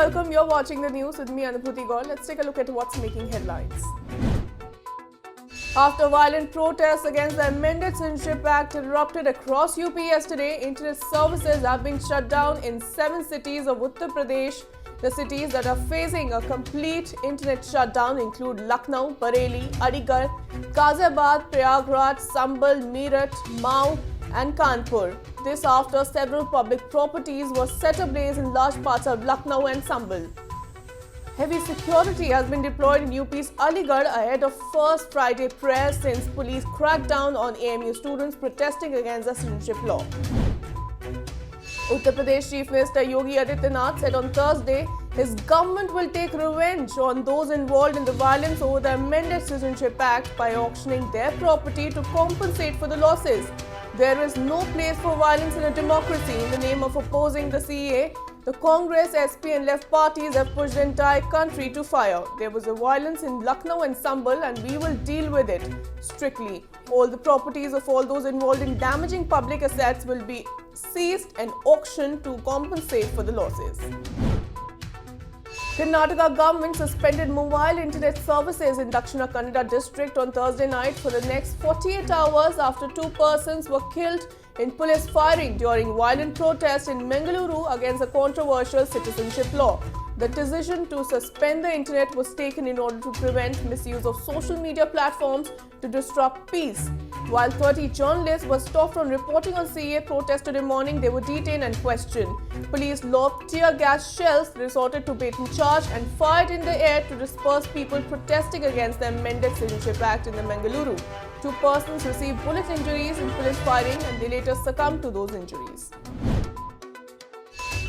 welcome. You're watching the news with me, Anubhuti Gaul. Let's take a look at what's making headlines. After violent protests against the amended Citizenship Act erupted across UP yesterday, internet services have been shut down in 7 cities of Uttar Pradesh. The cities that are facing a complete internet shutdown include Lucknow, Bareilly, Aligarh, Ghaziabad, Prayagraj, Sambhal, Meerut, Mau and Kanpur. This after several public properties were set ablaze in large parts of Lucknow and Sambhal. Heavy security has been deployed in UP's Aligarh ahead of First Friday prayers since police cracked down on AMU students protesting against the citizenship law. Uttar Pradesh Chief Minister Yogi Adityanath said on Thursday his government will take revenge on those involved in the violence over the amended Citizenship Act by auctioning their property to compensate for the losses. There is no place for violence in a democracy. In the name of opposing the CAA, the Congress, SP and left parties have pushed the entire country to fire. There was a violence in Lucknow and Sambhal and we will deal with it strictly. All the properties of all those involved in damaging public assets will be seized and auctioned to compensate for the losses. Karnataka government suspended mobile internet services in Dakshina Kannada district on Thursday night for the next 48 hours after 2 persons were killed in police firing during violent protests in Mangaluru against a controversial citizenship law. The decision to suspend the internet was taken in order to prevent misuse of social media platforms to disrupt peace. While 30 journalists were stopped from reporting on CAA protests today morning, they were detained and questioned. Police lobbed tear gas shells, resorted to bait and charge and fired in the air to disperse people protesting against the amended Citizenship Act in the Mangaluru. 2 persons received bullet injuries in police firing and they later succumbed to those injuries.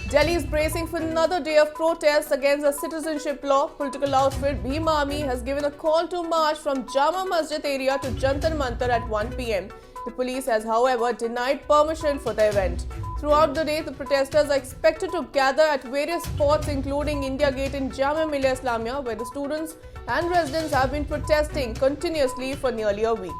Delhi is bracing for another day of protests against the citizenship law. Political outfit Bhim Army has given a call to march from Jama Masjid area to Jantar Mantar at 1 p.m. The police has, however, denied permission for the event. Throughout the day, the protesters are expected to gather at various spots including India Gate in Jamia Millia Islamia, where the students and residents have been protesting continuously for nearly a week.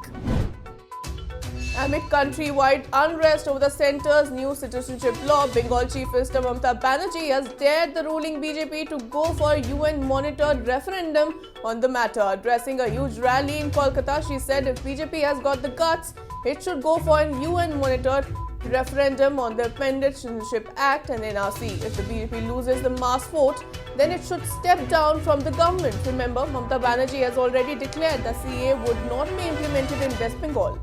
Amid countrywide unrest over the centre's new citizenship law, Bengal Chief Minister Mamata Banerjee has dared the ruling BJP to go for a UN-monitored referendum on the matter. Addressing a huge rally in Kolkata, she said if BJP has got the guts, it should go for an UN-monitored referendum on the amended Citizenship Act and NRC. If the BJP loses the mass vote, then it should step down from the government. Remember, Mamata Banerjee has already declared that CAA would not be implemented in West Bengal.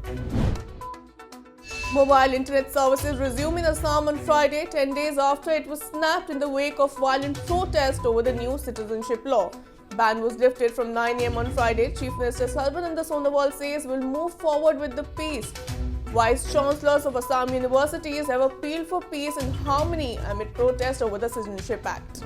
Mobile internet services resume in Assam on Friday, 10 days after it was snapped in the wake of violent protest over the new citizenship law. Ban was lifted from 9 a.m. on Friday. Chief Minister Sarbananda Sonowal says will move forward with the peace. Vice Chancellors of Assam universities have appealed for peace and harmony amid protests over the Citizenship Act.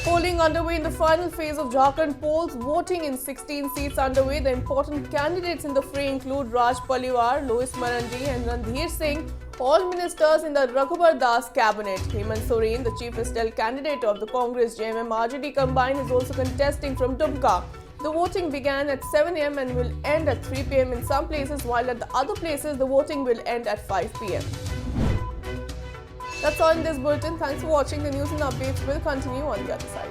Polling underway in the final phase of Jharkhand polls. Voting in 16 seats underway. The important candidates in the fray include Raj Paliwar, Louis Marandi and Randhir Singh, all ministers in the Raghubar Das cabinet. Hemant Soren, the chief ministerial candidate of the Congress JMM RJD combined, is also contesting from Dumka. The voting began at 7 a.m. and will end at 3 p.m. in some places, while at the other places the voting will end at 5 p.m. That's all in this bulletin. Thanks for watching. The news and updates will continue on the other side.